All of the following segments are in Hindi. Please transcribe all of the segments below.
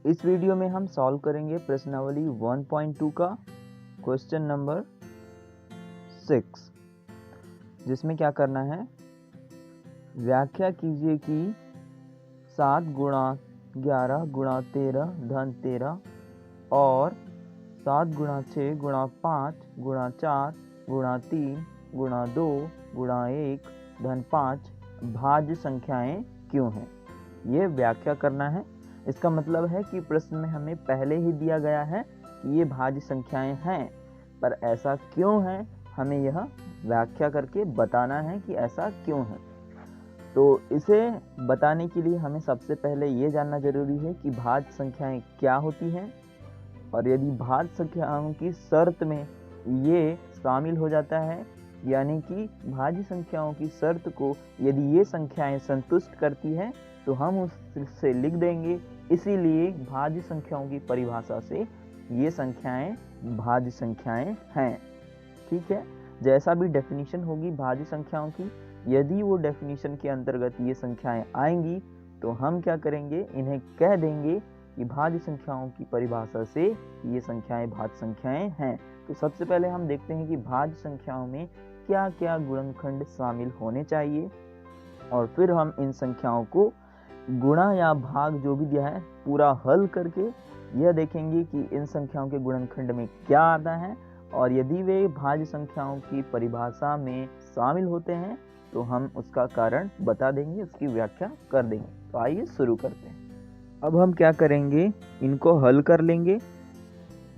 इस वीडियो में हम सॉल्व करेंगे प्रश्नावली 1.2 का क्वेश्चन नंबर 6, जिसमें क्या करना है, व्याख्या कीजिए कि 7 गुणा 11 गुणा 13 धन 13 और 7 गुणा 6 गुणा 5 गुणा 4 गुणा 3 गुणा 2 गुणा 1 धन 5 भाज्य संख्याएं क्यों हैं। ये व्याख्या करना है। इसका मतलब है कि प्रश्न में हमें पहले ही दिया गया है कि ये भाज्य संख्याएं हैं, पर ऐसा क्यों है हमें यह व्याख्या करके बताना है कि ऐसा क्यों है। तो इसे बताने के लिए हमें सबसे पहले ये जानना जरूरी है कि भाज्य संख्याएं क्या होती हैं, और यदि भाज्य संख्याओं की शर्त में ये शामिल हो जाता है, यानी कि भाज्य संख्याओं की शर्त को यदि ये संख्याएं संतुष्ट करती हैं तो हम उससे लिख देंगे। इसीलिए भाज्य संख्याओं की परिभाषा से ये संख्याएं भाज्य संख्याएं हैं। ठीक है, जैसा भी डेफिनेशन होगी भाज्य संख्याओं की, यदि वो डेफिनेशन के अंतर्गत ये संख्याएं आएंगी तो हम क्या करेंगे, इन्हें कह देंगे कि भाज्य संख्याओं की परिभाषा से ये संख्याएं भाज्य संख्याएं हैं। तो सबसे पहले हम देखते हैं कि भाज्य संख्याओं में क्या क्या गुणनखंड शामिल होने चाहिए, और फिर हम इन संख्याओं को गुणा या भाग जो भी दिया है पूरा हल करके यह देखेंगे कि इन संख्याओं के गुणनखंड में क्या आता है, और यदि वे भाज्य संख्याओं की परिभाषा में शामिल होते हैं तो हम उसका कारण बता देंगे, उसकी व्याख्या कर देंगे। तो आइए शुरू करते हैं। अब हम क्या करेंगे, इनको हल कर लेंगे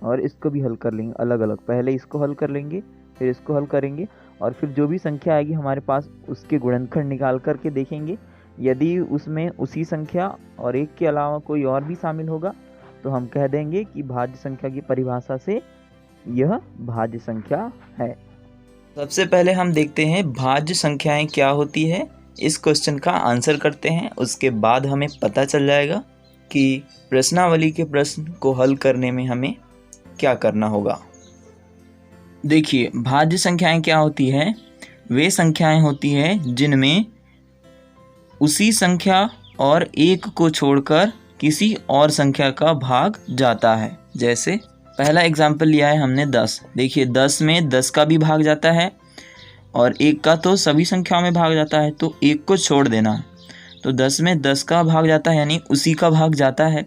और इसको भी हल कर लेंगे अलग अलग। पहले इसको हल कर लेंगे, फिर इसको हल करेंगे, और फिर जो भी संख्या आएगी हमारे पास उसके गुणनखंड निकाल करके देखेंगे। यदि उसमें उसी संख्या और एक के अलावा कोई और भी शामिल होगा तो हम कह देंगे कि भाज्य संख्या की परिभाषा से यह भाज्य संख्या है। सबसे पहले हम देखते हैं भाज्य संख्याएं क्या होती है। इस क्वेश्चन का आंसर करते हैं, उसके बाद हमें पता चल जाएगा कि प्रश्नावली के प्रश्न को हल करने में हमें क्या करना होगा। देखिए, भाज्य संख्याएं क्या होती है, वे संख्याएं होती है जिनमें उसी संख्या और एक को छोड़कर किसी और संख्या का भाग जाता है। जैसे पहला एग्जाम्पल लिया है हमने 10। देखिए 10 में 10 का भी भाग जाता है और एक का तो सभी संख्याओं में भाग जाता है, तो एक को छोड़ देना। तो 10 में 10 का भाग जाता है यानी उसी का भाग जाता है,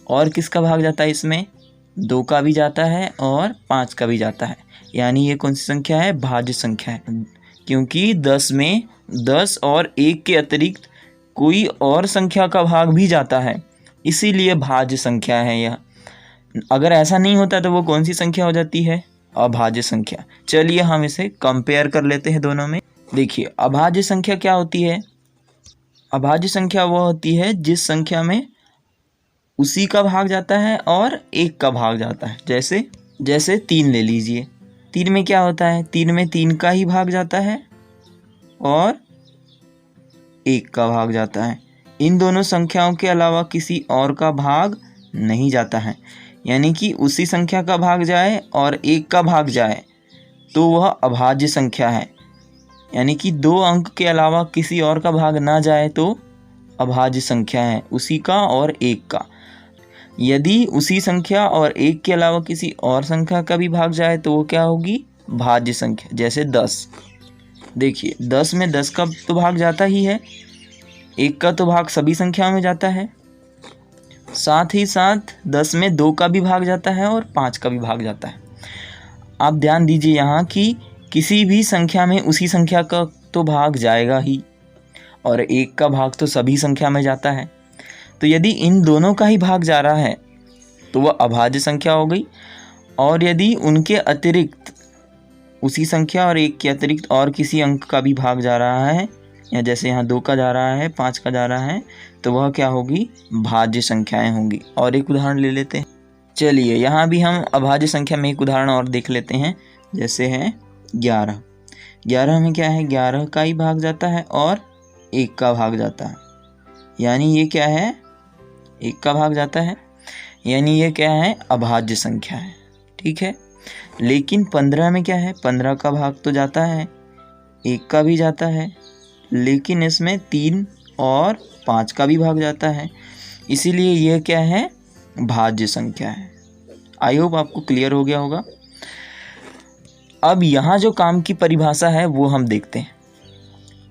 और किसका भाग जाता है, इसमें 2 का भी जाता है और 5 का भी जाता है, यानी ये कौन सी संख्या है, भाज्य संख्या है। क्योंकि 10 में 10 और 1 के अतिरिक्त कोई और संख्या का भाग भी जाता है, इसीलिए भाज्य संख्या है यह। अगर ऐसा नहीं होता तो वो कौन सी संख्या हो जाती है, अभाज्य संख्या। चलिए हम इसे कंपेयर कर लेते हैं दोनों में। देखिए अभाज्य संख्या क्या होती है, अभाज्य संख्या वो होती है जिस संख्या में उसी का भाग जाता है और एक का भाग जाता है। जैसे 3 ले लीजिए, 3 में क्या होता है, 3 में 3 का ही भाग जाता है और 1 का भाग जाता है। इन दोनों संख्याओं के अलावा किसी और का भाग नहीं जाता है, यानी कि उसी संख्या का भाग जाए और 1 का भाग जाए तो वह अभाज्य संख्या है। यानी कि 2 अंक के अलावा किसी और का भाग ना जाए तो अभाज्य संख्या है, उसी का और 1 का। यदि उसी संख्या और 1 के अलावा किसी और संख्या का भी भाग जाए तो वो क्या होगी, भाज्य संख्या। जैसे 10, देखिए 10 में 10 का तो भाग जाता ही है, 1 का तो भाग सभी संख्याओं में जाता है, साथ ही साथ 10 में 2 का भी भाग जाता है और 5 का भी भाग जाता है। आप ध्यान दीजिए यहाँ कि किसी भी संख्या में उसी संख्या का तो भाग जाएगा ही, और 1 का भाग तो सभी संख्या में जाता है। तो यदि इन दोनों का ही भाग जा रहा है तो वह अभाज्य संख्या हो गई। और यदि उनके अतिरिक्त उसी संख्या और 1 के अतिरिक्त और किसी अंक का भी भाग जा रहा है, या जैसे यहाँ 2 का जा रहा है, 5 का जा रहा है, तो वह क्या होगी, भाज्य संख्याएं होंगी। और एक उदाहरण ले लेते हैं। चलिए यहाँ भी हम अभाज्य संख्या में एक उदाहरण और देख लेते हैं। जैसे है 11। 11 में क्या है, 11 का ही भाग जाता है और 1 का भाग जाता है, यानी ये क्या है, 1 का भाग जाता है, यानी ये क्या है, अभाज्य संख्या है। ठीक है, लेकिन 15 में क्या है, 15 का भाग तो जाता है, 1 का भी जाता है, लेकिन इसमें 3 और 5 का भी भाग जाता है, इसीलिए ये क्या है, भाज्य संख्या है। आई होप आपको क्लियर हो गया होगा। अब यहाँ जो काम की परिभाषा है वो हम देखते हैं।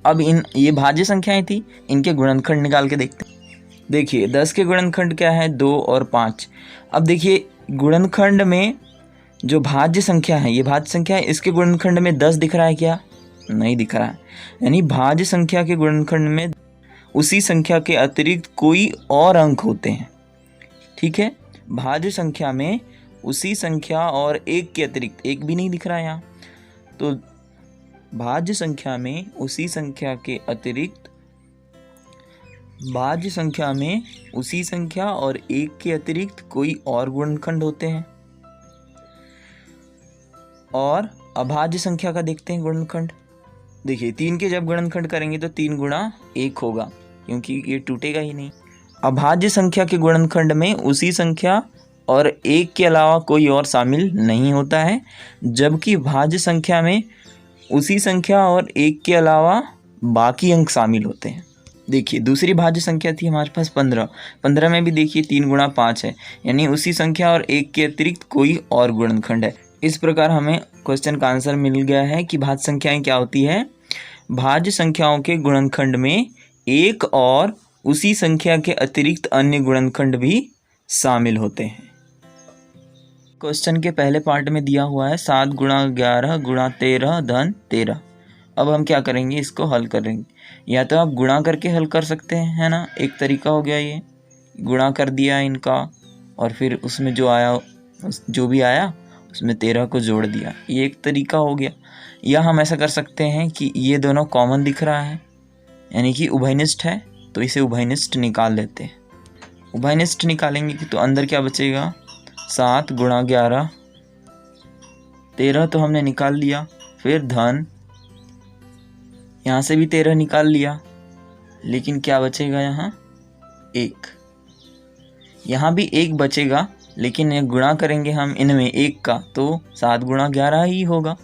अब ये भाज्य संख्याएं थी, इनके गुणनखंड निकाल के देखते हैं। देखिए 10 के गुणनखंड क्या है, 2 और 5। अब देखिए गुणनखंड में जो भाज्य संख्या है, ये भाज्य संख्या है, इसके गुणनखंड में 10 दिख रहा है क्या? नहीं दिख रहा है। यानी भाज्य संख्या के गुणनखंड में उसी संख्या के अतिरिक्त कोई और अंक होते हैं। ठीक है, भाज्य संख्या में उसी संख्या और एक के अतिरिक्त, एक भी नहीं दिख रहा है यहाँ, तो भाज्य संख्या में उसी संख्या के अतिरिक्त, भाज्य संख्या में उसी संख्या और एक के अतिरिक्त कोई और गुणनखंड होते हैं। और अभाज्य संख्या का देखते हैं गुणनखंड। देखिए 3 के जब गुणनखंड करेंगे तो 3 गुणा 1 होगा, क्योंकि ये टूटेगा ही नहीं। अभाज्य संख्या के गुणनखंड में उसी संख्या और एक के अलावा कोई और शामिल नहीं होता है, जबकि भाज्य संख्या में उसी संख्या और एक के अलावा बाकी अंक शामिल होते हैं। देखिए दूसरी भाज्य संख्या थी हमारे पास 15। 15 में भी देखिए 3 गुणा 5 है, यानी उसी संख्या और एक के अतिरिक्त कोई और गुणनखंड है। इस प्रकार हमें क्वेश्चन का आंसर मिल गया है कि भाज्य संख्याएं क्या होती है। भाज्य संख्याओं के गुणनखंड में एक और उसी संख्या के अतिरिक्त अन्य गुणनखंड भी शामिल होते हैं। क्वेश्चन के पहले पार्ट में दिया हुआ है 7 गुणा 11 गुणा 13 धन 13। अब हम क्या करेंगे, इसको हल करेंगे। या तो आप गुणा करके हल कर सकते हैं, है ना, एक तरीका हो गया ये, गुणा कर दिया इनका और फिर उसमें जो भी आया उसमें 13 को जोड़ दिया, ये एक तरीका हो गया। या हम ऐसा कर सकते हैं कि ये दोनों कॉमन दिख रहा है, यानी कि उभयनिष्ठ है, तो इसे उभयनिष्ठ निकाल लेते हैं। उभयनिष्ठ निकालेंगे कि तो अंदर क्या बचेगा, 7 गुणा 11, 13 तो हमने निकाल लिया, फिर धन, यहाँ से भी 13 निकाल लिया, लेकिन क्या बचेगा यहाँ 1। यहाँ भी 1 बचेगा, लेकिन ये गुणा करेंगे हम इनमें 1 का, तो 7 गुणा 11 ही होगा,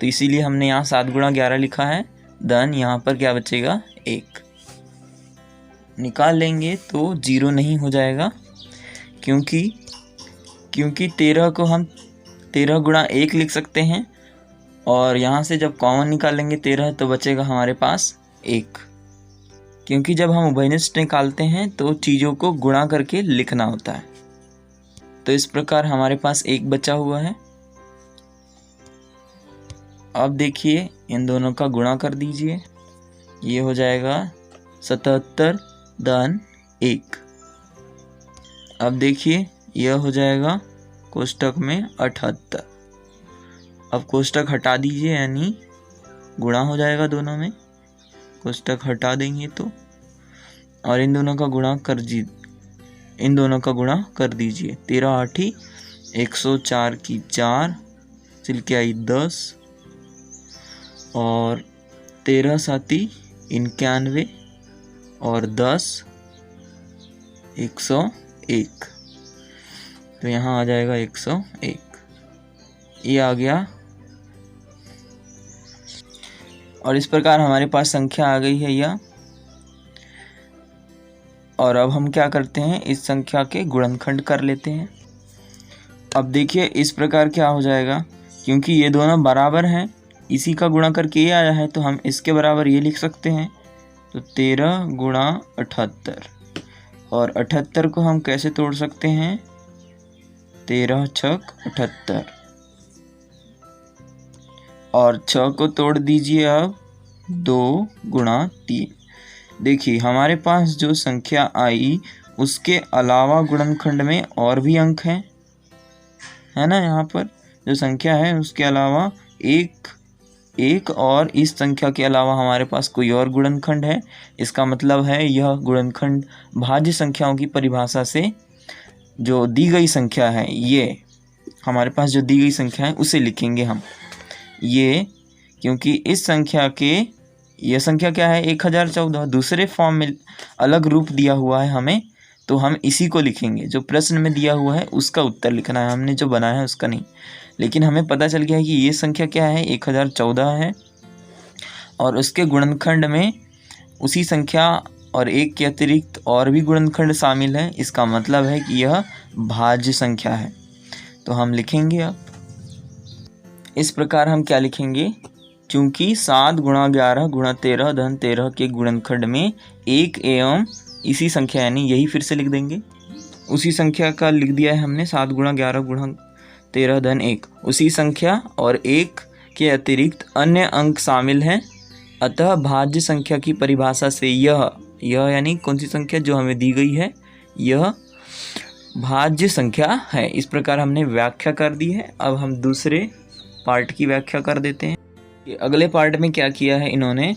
तो इसीलिए हमने यहाँ 7 गुणा 11 लिखा है। धन यहाँ पर क्या बचेगा 1, निकाल लेंगे तो 0 नहीं हो जाएगा, क्योंकि 13 को हम 13 गुणा 1 लिख सकते हैं, और यहाँ से जब कॉमन निकालेंगे 13 तो बचेगा हमारे पास 1, क्योंकि जब हम उभयनिष्ठ निकालते हैं तो चीज़ों को गुणा करके लिखना होता है। तो इस प्रकार हमारे पास 1 बचा हुआ है। अब देखिए इन दोनों का गुणा कर दीजिए, ये हो जाएगा 77 धन 1। अब देखिए यह हो जाएगा कोष्टक में 78। अब कोष्टक हटा दीजिए, यानी गुणा हो जाएगा दोनों में, कोष्टक हटा देंगे तो, और इन दोनों का गुणा कर दीजिए। 13 आठी 104 की 4, सिलके आई 10, और 13 साती 91, और 10 101, तो यहाँ आ जाएगा 101, ये आ गया। और इस प्रकार हमारे पास संख्या आ गई है यह। और अब हम क्या करते हैं, इस संख्या के गुणनखंड कर लेते हैं। अब देखिए इस प्रकार क्या हो जाएगा, क्योंकि ये दोनों बराबर हैं, इसी का गुणा करके ये आया है, तो हम इसके बराबर ये लिख सकते हैं। तो 13 गुणा 78, और 78 को हम कैसे तोड़ सकते हैं, 13 छक 78, और 6 को तोड़ दीजिए अब 2 गुणा 3। देखिए हमारे पास जो संख्या आई उसके अलावा गुणनखंड में और भी अंक हैं, है ना, यहाँ पर जो संख्या है उसके अलावा एक और इस संख्या के अलावा हमारे पास कोई और गुणनखंड है। इसका मतलब है यह गुणनखंड भाज्य संख्याओं की परिभाषा से जो दी गई संख्या है, ये हमारे पास जो दी गई संख्या है उसे लिखेंगे हम ये, क्योंकि इस संख्या के, यह संख्या क्या है 1014, दूसरे फॉर्म में अलग रूप दिया हुआ है हमें, तो हम इसी को लिखेंगे। जो प्रश्न में दिया हुआ है उसका उत्तर लिखना है, हमने जो बनाया है उसका नहीं। लेकिन हमें पता चल गया है कि ये संख्या क्या है 1014 है, और उसके गुणनखंड में उसी संख्या और 1 के अतिरिक्त और भी गुणनखंड शामिल हैं, इसका मतलब है कि यह भाज्य संख्या है। तो हम लिखेंगे अब इस प्रकार। हम क्या लिखेंगे, क्योंकि 7 गुणा 11 गुणा 13 धन 13 के गुणनखंड में 1 एवं इसी संख्या, यानी यही फिर से लिख देंगे, उसी संख्या का लिख दिया है हमने, 7 गुणा 11 गुणा 13 धन 1, उसी संख्या और 1 के अतिरिक्त अन्य अंक शामिल हैं। अतः भाज्य संख्या की परिभाषा से यह यानी कौन सी संख्या जो हमें दी गई है, यह भाज्य संख्या है। इस प्रकार हमने व्याख्या कर दी है। अब हम दूसरे पार्ट की व्याख्या कर देते हैं। अगले पार्ट में क्या किया है इन्होंने,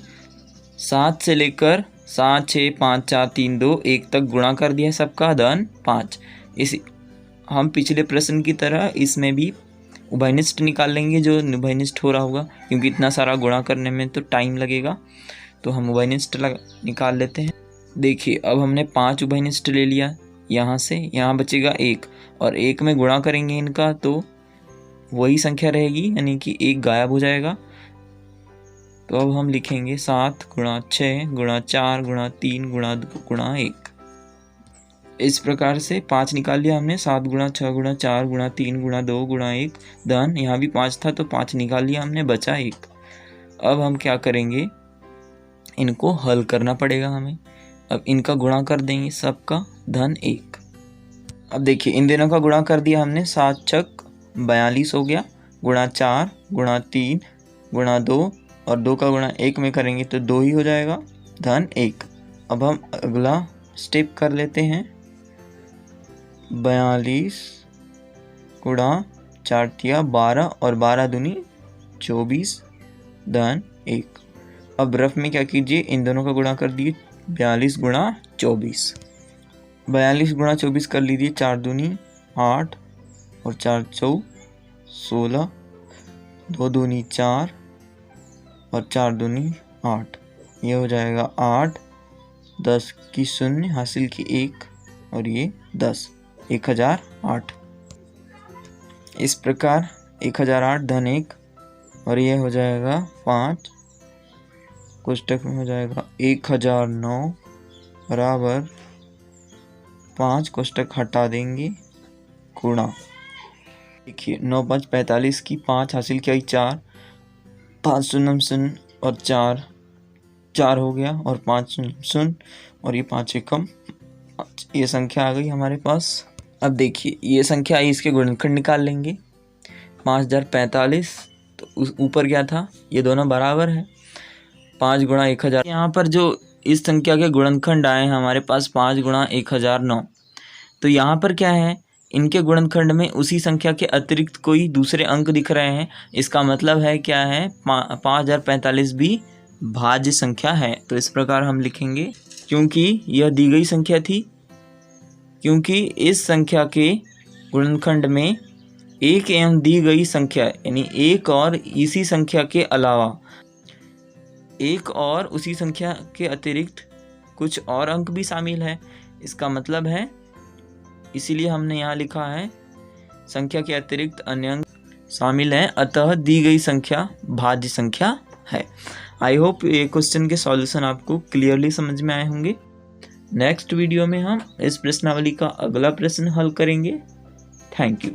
7 से लेकर 7, 6, 5, 4, 3, 2, 1 तक गुणा कर दिया है सबका, धन 5। इसी हम पिछले प्रश्न की तरह इसमें भी उभयनिष्ठ निकाल लेंगे, जो उभयनिष्ठ हो रहा होगा, क्योंकि इतना सारा गुणा करने में तो टाइम लगेगा, तो हम उभयनिष्ठ निकाल लेते हैं। देखिए अब हमने 5 उभयनिष्ठ ले लिया, यहाँ से यहाँ बचेगा 1, और 1 में गुणा करेंगे इनका तो वही संख्या रहेगी, यानी कि 1 गायब हो जाएगा। तो अब हम लिखेंगे 7 गुणा 6 गुणा 4 गुणा 3 गुणा 2 गुणा 1। इस प्रकार से 5 निकाल लिया हमने, 7 गुणा 6 गुणा 4 गुणा 3 गुणा 2 गुणा 1 धन, यहाँ भी 5 था तो 5 निकाल लिया हमने, बचा 1। अब हम क्या करेंगे, इनको हल करना पड़ेगा हमें। अब इनका गुणा कर देंगे सबका, धन 1। अब देखिए इन दोनों का गुणा कर दिया हमने, 7 छक 42 हो गया, गुणा 4 गुणा 3 गुणा 2 और 2 का गुणा 1 में करेंगे तो 2 ही हो जाएगा, धन 1। अब हम अगला स्टेप कर लेते हैं, 42 गुणा 4 तिया 12 और 12 दूनी 24 धन 1। अब रफ में क्या कीजिए, इन दोनों का गुणा कर दिए, 42 गुणा 24, 42 गुणा 24 कर लीजिए, 4 दूनी 8 और 4 चौ 16, 2 दूनी 4 और 4 दूनी 8, ये हो जाएगा 8, 10 की 0 हासिल की 1 और ये 10, 1008। इस प्रकार 1008 धन 1 और ये हो जाएगा 5, कोष्टक में हो जाएगा 1009 बराबर 5, कोष्टक हटा देंगे, गुणा। देखिए 9 5 45 की 5 हासिल किया 4, 5 शून्य शून्य और 4 हो गया, और 5 शून्य शून्य और ये 5 एकम, ये संख्या आ गई हमारे पास। अब देखिए ये संख्या आई, इसके गुणनखंड निकाल लेंगे, 5045, तो ऊपर क्या था, ये दोनों बराबर है, 5 गुणा 1000। यहाँ पर जो इस संख्या के गुणनखंड आए हैं हमारे पास 5 गुणा 1009, तो यहाँ पर क्या है, इनके गुणनखंड में उसी संख्या के अतिरिक्त कोई दूसरे अंक दिख रहे हैं, इसका मतलब है क्या है, 5045 भी भाज्य संख्या है। तो इस प्रकार हम लिखेंगे, क्योंकि यह दी गई संख्या थी, क्योंकि इस संख्या के गुणनखंड में एक एवं दी गई संख्या, यानी एक और इसी संख्या के अलावा एक और उसी संख्या के अतिरिक्त कुछ और अंक भी शामिल है, इसका मतलब है, इसीलिए हमने यहाँ लिखा है संख्या के अतिरिक्त अन्य अंक शामिल हैं, अतः दी गई संख्या भाज्य संख्या है। आई होप ये क्वेश्चन के सॉल्यूशन आपको क्लियरली समझ में आए होंगे। नेक्स्ट वीडियो में हम इस प्रश्नावली का अगला प्रश्न हल करेंगे। Thank you.